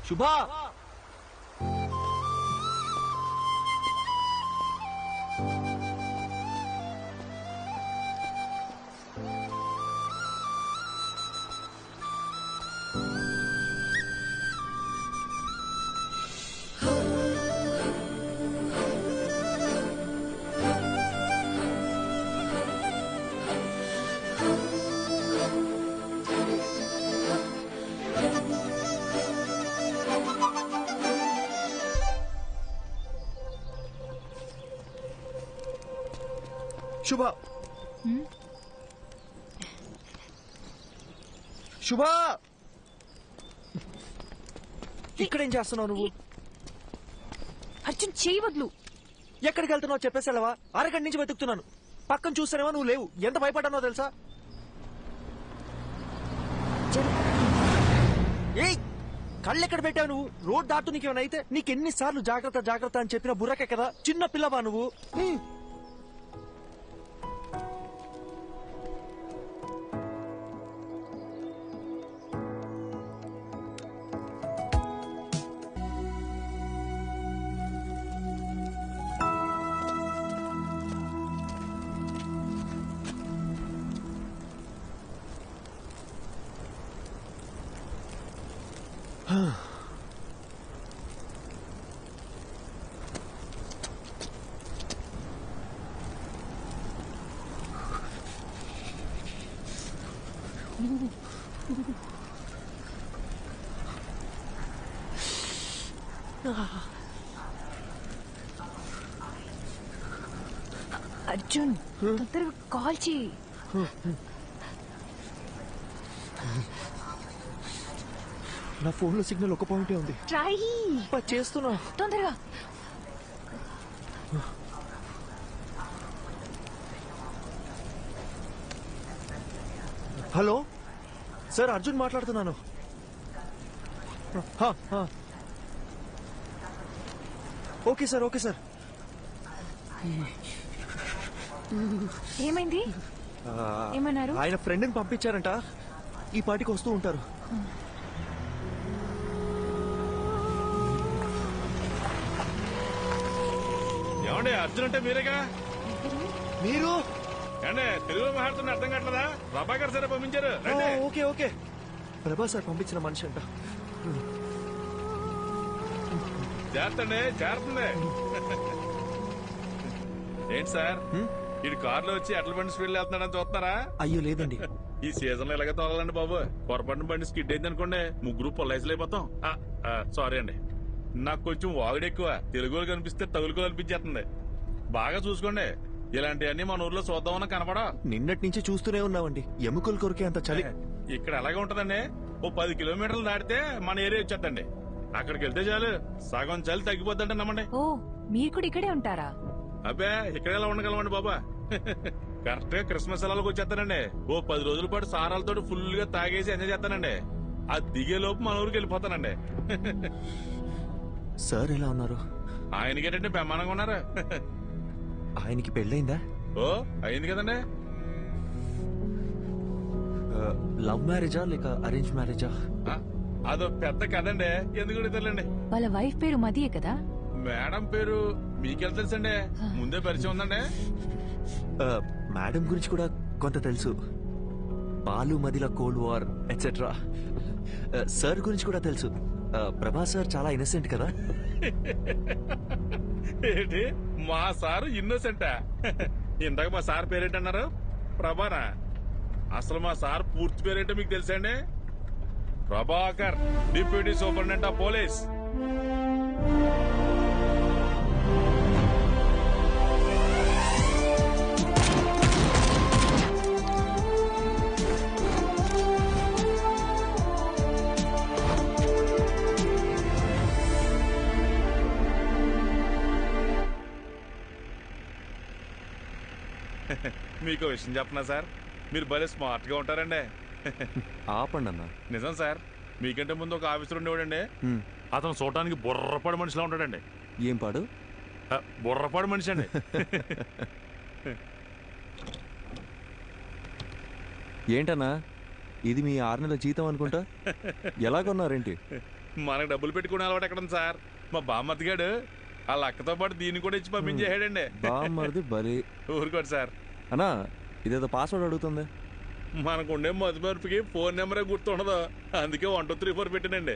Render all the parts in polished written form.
శుభా శుభా శుభా ఇక్కడేం చేస్తున్నావు నువ్వు? అర్జున్ చేయి వదులు. ఎక్కడికి వెళ్తున్నావు చెప్పేసావా? అరగంట నుంచి వెతుకుతున్నాను. పక్కన చూస్తానేమో నువ్వు లేవు. ఎంత భయపడ్డానో తెలుసా? ఏయ్ కళ్ళెక్కడ పెట్టావు నువ్వు? రోడ్ దాటు నీకేమైనా అయితే నీకెన్నిసార్లు జాగ్రత్త జాగ్రత్త అని చెప్పిన బుర్రకే కదా. చిన్న పిల్లవా నువ్వు? అర్జున్ తొందరగా కాల్ చేయి. నా ఫోన్ లో సిగ్నల్ ఒక పాయింటే ఉంది. ట్రై చేస్తున్నా తొందరగా. హలో సార్, అర్జున్ మాట్లాడుతున్నాను. Okay sir, okay sir. ఏమైంది? ఏమన్నారు? ఆయన ఫ్రెండ్ని పంపించారంట. ఈ పాటికి వస్తూ ఉంటారు. ఏమండి అర్జున్ అంటే మీరేగా? మీరు అంటే తెలుగులో మాట్లాడుతున్న అర్థం కావట్లేదా? ప్రభాకర్ సరే పంపించారు. ఓకే ఓకే, ప్రభా సార్ పంపించిన మనిషి అంట. చేస్తండి చేరుతుంది. ఏంటి సార్ ఇటు కారులో వచ్చి అట్ల బండి స్పీడ్ వెళ్తున్నాడని చూస్తున్నారా? అయ్యో లేదండి. ఈ సీజన్ లో ఇలాగే తోలాలండి బాబు. పొరపాటున బండి స్కిడ్ అయింది అనుకోండి, ముగ్గురు పొల్లైసులు అయిపోతాం. సారీ అండి, నాకు కొంచెం వాగుడు ఎక్కువ. తెలుగులో కనిపిస్తే తగులుకోలు అనిపించేస్తుంది. బాగా చూసుకోండి, ఇలాంటివన్నీ మన ఊర్లో చూద్దామన్నా కనపడా. నిన్నటి నుంచి చూస్తూనే ఉన్నామండి. ఎముకలు కొరికే అంత చలి. ఇక్కడ ఎలాగే ఉంటదండి, ఓ 10 కిలోమీటర్లు దాటితే మన ఏరియా వచ్చేద్దండి. అక్కడికి వెళ్తే చాలు సగం చలి తగ్గిపోద్దంటే నమ్మండి. ఓ మీరు కూడా ఇక్కడే ఉంటారా? అబ్బే ఇక్కడ ఎలా ఉండగలమండి బాబా. కరెక్ట్ గా క్రిస్మస్ సెలవులకు వచ్చేస్తానండి. ఓ 10 రోజుల పాటు సారాలతో ఫుల్ గా తాగేసి ఎంజాయ్ చేస్తానండి. ఆ దిగే లోపు మన ఊరికి వెళ్ళిపోతానండి. సార్ ఎలా ఉన్నారు? ఆయనకేటంటే బ్రహ్మాండంగా ఉన్నారు. ఆయనకి పెళ్ళైందా? ఓ అయింది కదండి. లవ్ మ్యారేజా లేక అరేంజ్ మ్యారేజా? అదో పెద్ద కదండి, ఎందుకు తెలియండి. వాళ్ళ వైఫ్ పేరు మదియే కదా? మేడం పేరు మీకెళ్ళ తెలుసండి, ముందే పరిచయం ఉందండి. మేడం గురించి కూడా కొంత తెలుసు. బాలు మదిల కోల్డ్ వార్ ఎట్సెట్రా. సార్ గురించి కూడా తెలుసు. ప్రభా సార్ చాలా ఇన్నసెంట్ కదా. ఏంటి మా సారు ఇన్నోసెంటా? ఇందాక మా సార్ పేరేంటన్నారు? ప్రభానా? అసలు మా సార్ పూర్తి పేరేంటో మీకు తెలుసండి? Prabhakar, deputy superintendent of police. మీకు విషయం చెప్పనా సార్, మీరు భలే స్మార్ట్ గా ఉంటారండి. ఆపండి అన్న. నిజం సార్, మీకంటే ముందు ఒక ఆఫీసర్ ఉండేవాడండి. అతను చూడటానికి బుర్రపాడు మనిషిలా ఉంటాడండి. ఏం పాడు? బుర్రపాడు మనిషి అండి. ఏంటన్నా ఇది మీ 6 నెలల జీతం అనుకుంటా. ఎలా కొన్నారేంటి? మనకు డబ్బులు పెట్టుకునే అలవాటు ఎక్కడ ఉంది సార్? మా బామ్మతిగాడు వాళ్ళ అక్కతో పాటు దీన్ని కూడా ఇచ్చి పంపించేసాడండి. బామ్మది బలి. ఊరుకోండి సార్. అన్నా ఇదేదో పాస్వర్డ్ అడుగుతుంది. మనకుండే మధుమర్పుకి ఫోన్ నెంబరే గుర్తుండదు, అందుకే 1 2 3 4 పెట్టానండి.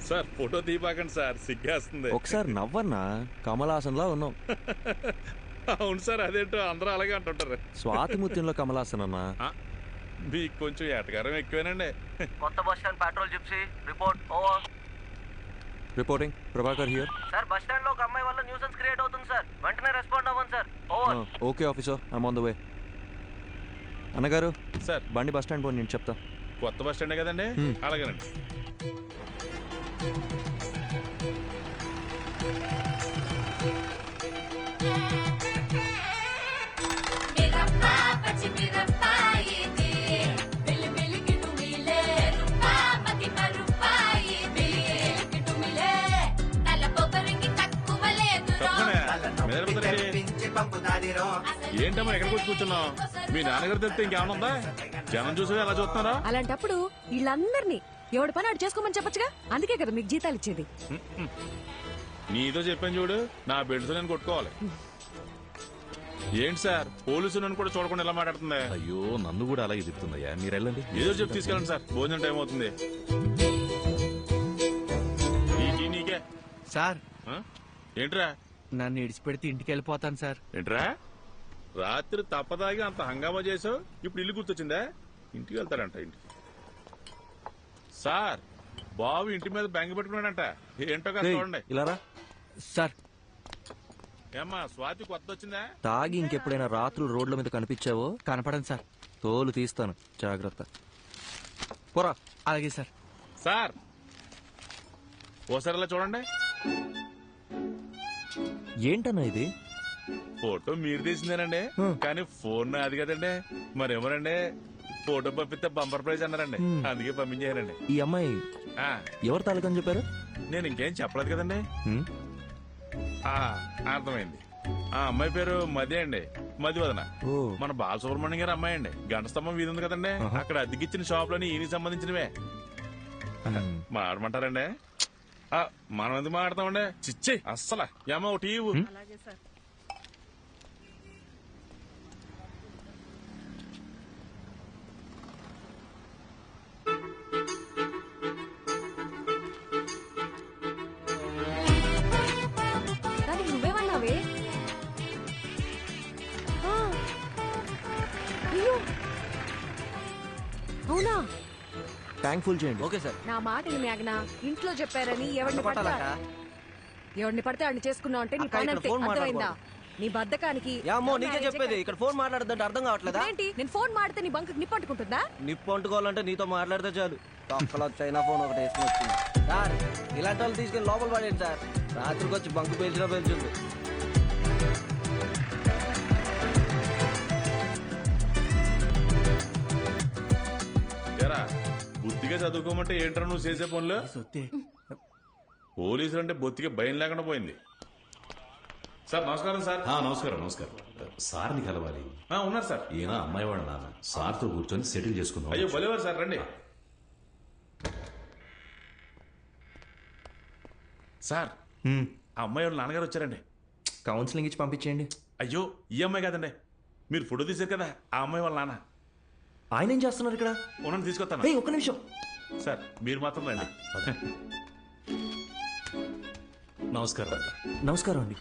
సార్ ఫోటో తీపాకండి సార్, సిగ్గేస్తుంది. ఒకసారి నవ్వన్నా, కమలాసన్లా ఉన్నాం. అవును సార్, అదేంటో అందరూ అలాగే అంటుంటారు. స్వాతిముత్యంలో కమలాసన్ అన్నా. మీకు కొంచెం ఎటకారం ఎక్కువేనండి. కొత్త bus stand petrol gypsy report over. Reporting Prabhakar here. Sir bus stand లో ఒక అమ్మాయి వల్ల న్యూసెన్స్ క్రియేట్ అవుతుంది సార్, వెంటనే రెస్పాండ్ అవ్వండి sir. Over. Okay officer, I'm on the way. అన్నగారు సార్ బండి బస్ స్టాండ్ పోయి నేను చెప్తా. కొత్త బస్ స్టాండే కదండి, అలాగేనండి. ఏంటమ్మా ఎక్కడికి వచ్చి కూర్చున్నావు? మీ నాన్నగారు తెలిస్తే ఇంకేమన్నా ఉందా? జనం చూసి ఎలా చూస్తున్నారా? అలాంటప్పుడు వీళ్ళందరినీ ఎవడి పని అటు చేసుకోమని చెప్పొచ్చుగా, అందుకే కదా మీకు జీతాలు ఇచ్చేది. నీతో చెప్పాను చూడు, నా బెడ్స్ నేను కొట్టుకోవాలి. ఏంటి సార్ పోలీసు నన్ను కూడా చూడకుండా ఎలా మాట్లాడుతుంది? అయ్యో నన్ను కూడా అలాగే చెప్తుందయ్యా, మీరు వెళ్ళండి. ఏదో చెప్పి తీసుకెళ్ళండి సార్, భోజనం టైం అవుతుంది. నీకే సార్ ఏంట్రా? నన్ను ఇడిచిపెడితే ఇంటికి వెళ్ళిపోతాను సార్. ఏంట్రా రాత్రి తప్పదాగి అంత హంగామా చేసావు, ఇప్పుడు ఇల్లు గుర్తొచ్చిందా? ఇంటికి వెళ్తాడంట. ఇంటికి సార్ బాబు ఇంటి మీద బెంగ పెట్టుకున్నాడంట, ఏంటో కాస్త చూడండి. ఇలారా సార్ ఏమ్మా స్వాతి కొత్త వచ్చిందా? తాగి ఇంకెప్పుడైనా రాత్రులు రోడ్ల మీద కనిపించావో కనపడండి సార్. తోలు తీస్తాను, జాగ్రత్త. పోరా. అలాగే సార్. సార్ ఓసారి ఇలా చూడండి. ఏంటన్నా ఇది? ఫోటో మీరు తీసిందేనండి, కానీ ఫోన్ అది కదండి. మరేమోనండి ఫోటో పంపిస్తే బంపర్ ప్రైజ్ అన్నారండి, అందుకే పంపించారండి. ఈ అమ్మాయి ఎవరు తాలూకని చెప్పారు? నేను ఇంకేం చెప్పలేదు కదండి. అర్థమైంది. ఆ అమ్మాయి పేరు మది అండి, మది వదన. మన బాలసుబ్రహ్మణ్యం గారి అమ్మాయి అండి. గంట స్తంభం వీధి ఉంది కదండి, అక్కడ అద్దెకిచ్చిన షాపులని ఈయనకి సంబంధించినవే. మాడమంటారండి? మనం ఎందుకు మాడతామండి? చిచ్చి అస్సలు ఏమో ఒకటి ఇవ్వు. దానికి నువ్వేమన్నావే? అయ్యో అవునా? ట్యాంక్ ఫుల్ చేయండి. Okay sir. నా మాట మేఘనా, ఇంట్లో చెప్పారని ఎవరిని పడితే వాడిని చేసుకున్నావు అంటే నీ పని అంతే, అర్థమైందా? నీ బద్దకానికి నీకే చెప్పేది, ఇక్కడ ఫోన్ మాట్లాడదంటే అర్థం కావట్లేదా? ఏంటి నేను ఫోన్ మాడితే నీ బంకు నిప్పు అంటుకుంటుందా? నిప్పు అంటుకోవాలంటే నీతో మాట్లాడితే చాలు. తొక్కలో చైనా ఫోన్ ఒకటి వేసుకుని వచ్చింది సార్. ఇలాంటి వాళ్ళు తీసుకెళ్లి లోపల పడేయండి సార్, రాత్రికి వచ్చి బంకు పేల్చినా పేల్చుంది. బుద్ధిగా చదువుకోమంటే ఏంట్రా నువ్వు చేసే పనులు? పోలీసులు అంటే బొత్తిగా భయం లేకుండా పోయింది. సార్ నమస్కారం. సార్ నమస్కారం. నమస్కారం. సార్ని కలవాలి. ఉన్నారు సార్. ఈయన అమ్మాయి వాళ్ళ నాన్న. సార్తో కూర్చొని సెటిల్ చేసుకుందాం. అయ్యో భలేవారు సార్, రండి. సార్ ఆ అమ్మాయి వాళ్ళ నాన్నగారు వచ్చారండి. కౌన్సిలింగ్ ఇచ్చి పంపించేయండి. అయ్యో ఈ అమ్మాయి కాదండి, మీరు ఫోటో తీశారు కదా ఆ అమ్మాయి వాళ్ళ నాన్న. ఆయన ఏం చేస్తున్నారు ఇక్కడ? ఉన్నది తీసుకొస్తాను. ఒక్క నిమిషం సార్, మీరు మాత్రం రండి. నమస్కారం. నమస్కారం అండి.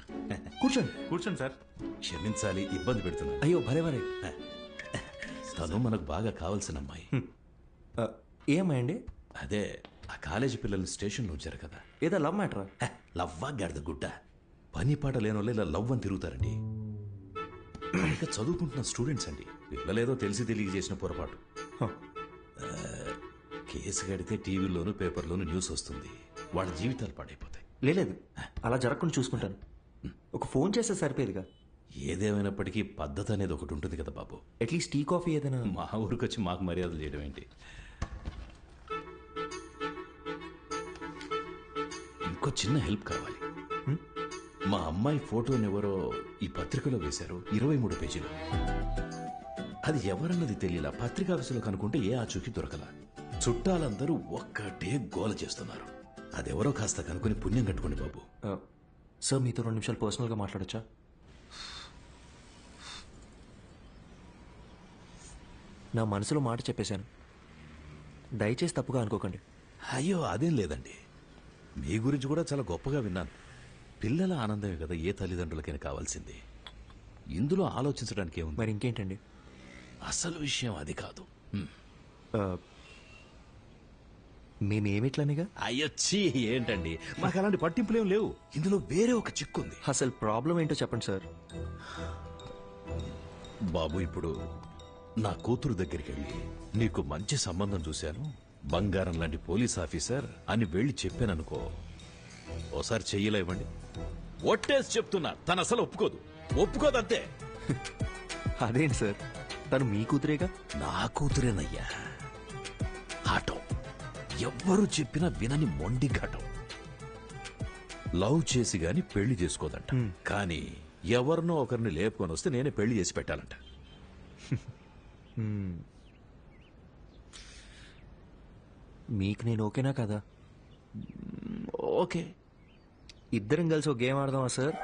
కూర్చోండి. కూర్చోండి సార్. క్షమించాలి, ఇబ్బంది పెడుతున్నాను. అయ్యో భలే భలే. తను మనకు బాగా కావాల్సిన అమ్మాయి. ఏ అమ్మాయి అండి? అదే ఆ కాలేజీ పిల్లల్ని స్టేషన్లో ఉంచారు కదా. ఏదో లవ్ మ్యాటరా? లవ్వా గాడిద గుడ్డ. పని పాట లేని వాళ్ళు ఇలా లవ్ అని తిరుగుతారండి. ఇక చదువుకుంటున్న స్టూడెంట్స్ అండి. పిల్లలేదో తెలిసి తెలియ చేసిన పొరపాటు. కేసు కడితే టీవీలోను పేపర్లోను న్యూస్ వస్తుంది, వాళ్ళ జీవితాలు పాడైపోతాయి. లేదు, అలా జరగకుండా చూసుకుంటాను. ఒక ఫోన్ చేస్తే సరిపోయేదిగా. ఏదేమైనప్పటికీ పద్ధతి అనేది ఒకటి ఉంటుంది కదా బాబు. అట్లీస్ట్ టీ కాఫీ ఏదైనా. మా ఊరికి వచ్చి మాకు మర్యాదలు చేయడం ఏంటి? ఇంకో చిన్న హెల్ప్ కావాలి. మా అమ్మాయి ఫోటోని ఎవరో ఈ పత్రికలో వేశారు, 23 పేజీలు. అది ఎవరన్నది తెలియలా. పత్రికాఫీసులో కనుక్కుంటే ఏ ఆచూకీ దొరకలా. చుట్టాలందరూ ఒక్కటే గోల చేస్తున్నారు. అదెవరో కాస్త కనుక్కొని పుణ్యం కట్టుకోండి బాబు. సార్ మీతో 2 నిమిషాలు పర్సనల్గా మాట్లాడొచ్చా? నా మనసులో మాట చెప్పేశాను, దయచేసి తప్పుగా అనుకోకండి. అయ్యో అదేం లేదండి, మీ గురించి కూడా చాలా గొప్పగా విన్నాను. పిల్లల ఆనందమే కదా ఏ తల్లిదండ్రులకైనా కావాల్సింది. ఇందులో ఆలోచించడానికి ఏముంది? మరి ఇంకేంటండి? అసలు విషయం అది కాదు. మేమేమిట్లనిగా? అయ్యొచ్చి ఏంటండి, మాకు అలాంటి పట్టింపులేం లేవు. ఇందులో వేరే ఒక చిక్కుంది. అసలు ప్రాబ్లం ఏంటో చెప్పండి సార్. బాబు, ఇప్పుడు నా కూతురు దగ్గరికి వెళ్ళి నీకు మంచి సంబంధం చూశాను, బంగారం లాంటి పోలీస్ ఆఫీసర్ అని వెళ్ళి చెప్పాననుకో, ఓసారి చెయ్యిలా ఇవ్వండి. ఒట్టేసి చెప్తున్నా, తను అసలు ఒప్పుకోదంతే. అదేంటి సార్, తను మీ కూతురేగా? నా కూతురేనయ్యా. ఆటం ఎవ్వరు చెప్పినా వినని మొండి ఘటం. లవ్ చేసి గాని పెళ్లి చేసుకోదంట. కానీ ఎవరినో ఒకరిని లేపుకొని వస్తే నేనే పెళ్లి చేసి పెట్టాలంట. మీకు నేను ఓకేనా కదా? ఓకే, ఇద్దరం కలిసి ఒక గేమ్ ఆడదామా సార్?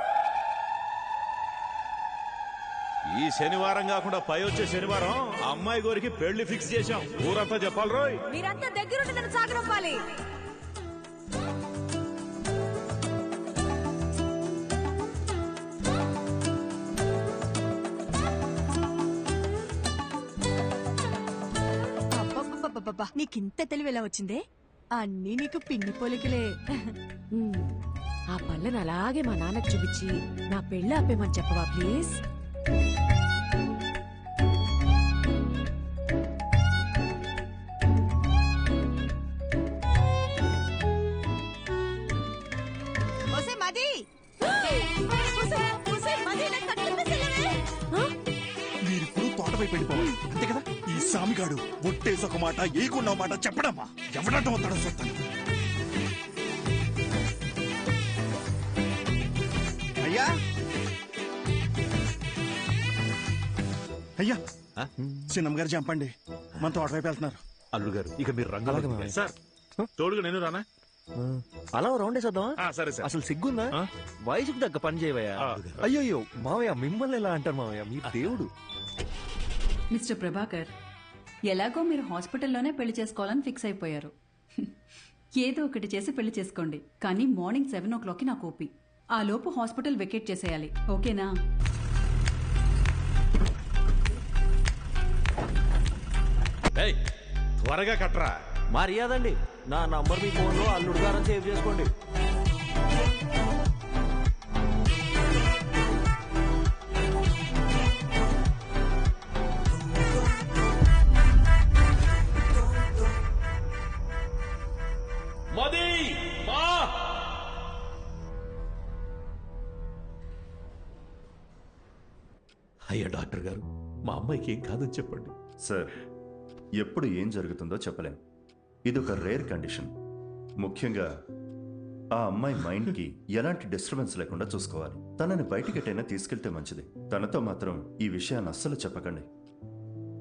ఈ శనివారం కాకుండా పై వచ్చే శనివారం అమ్మాయి గోరికి పెళ్లి ఫిక్స్ చేశాం. ఊరంతా చెప్పాలి రోయ్. మీరంతా దగ్గరుండి నన్ను సాగనంపాలి. అబ్బబ్బబ్బబ్బబ్బా, నీకింత తెలివి ఎలా వచ్చిందే? అన్నీ నీకు పిన్ని పోలికలే. ఆ పళ్ళను అలాగే మా నాన్నకు చూపించి నా పెళ్ళి ఆపేమని చెప్పవా ప్లీజ్? ఒసే మది, ఒసే మది, నాకు కట్టిన సెలవే. మీరిప్పుడు తోట వైపు వెళ్ళిపోవాలి, అంతే కదా? ఈ సామిగాడు ఒట్టేసి ఒక మాట ఏకున్న మాట చెప్పడమ్మా, ఎవడటం అవుతాడో చూస్తాను. అయ్యా అయ్యా, చిన్నమ్మ గారు చంపండి, మన తోట వైపు వెళ్తున్నారు. అల్లుడు గారు, ఇక మీరు రంగంలో సార్ తోడుగా నేను రానా? అలా రౌండ్ వేసేద్దామా? సరే సార్. అసలు సిగ్గుందా? వయసుకు తగ్గ పని చేయవయ్యా. అయ్యో మావయ్య, మిమ్మల్ని ఎలా అంటారు మావయ్య, మీ దేవుడు. మిస్టర్ ప్రభాకర్, ఎలాగో మీరు హాస్పిటల్లోనే పెళ్లి చేసుకోవాలని ఫిక్స్ అయిపోయారు. ఏదో ఒకటి చేసి పెళ్లి చేసుకోండి, కానీ మార్నింగ్ 7 o'clockకి నాకు ఓపి. ఆ లోపు హాస్పిటల్ వెకేట్ చేసేయాలి, ఓకేనా? త్వరగా కట్రా. మర్యాదండి, నా నంబర్ మీ ఫోన్లో అల్లుడు గారని సేవ్ చేసుకోండి. అయ్యా డాక్టర్ గారు, మా అమ్మాయికి ఏం కాదని చెప్పండి. సార్, ఎప్పుడు ఏం జరుగుతుందో చెప్పలేం. ఇదొక రేర్ కండిషన్. ముఖ్యంగా ఆ అమ్మాయి మైండ్కి ఎలాంటి డిస్టర్బెన్స్ లేకుండా చూసుకోవాలి. తనని బయటికెటైనా తీసుకెళ్తే మంచిది. తనతో మాత్రం ఈ విషయాన్ని అస్సలు చెప్పకండి.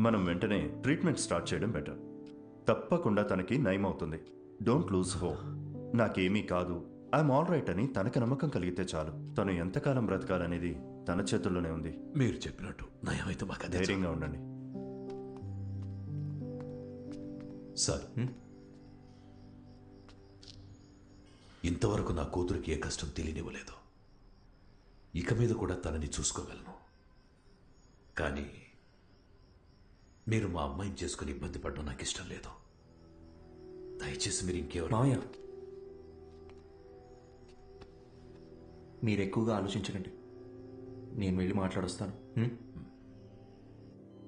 మనం వెంటనే ట్రీట్మెంట్ స్టార్ట్ చేయడం బెటర్. తప్పకుండా తనకి నయం అవుతుంది. Don't lose hope. నాకేమీ కాదు, ఐఎమ్ ఆల్ రైట్ అని తనకు నమ్మకం కలిగితే చాలు. తను ఎంతకాలం బ్రతకాలనేది తన చేతుల్లోనే ఉంది. మీరు చెప్పినట్టు నయమైతే మాకు అదే. ధైర్యంగా ఉండండి సార్. ఇంతవరకు నా కూతురికి ఏ కష్టం తెలియనివ్వలేదు. ఇక మీద కూడా తనని చూసుకోగలను. కానీ మీరు మా అమ్మాయిని చేసుకుని ఇబ్బంది పడడం నాకు ఇష్టం లేదు. దయచేసి మీరు ఇంకెవరు. మావయ్య, మీరు ఎక్కువగా ఆలోచించకండి, నేను వెళ్ళి మాట్లాడొస్తాను.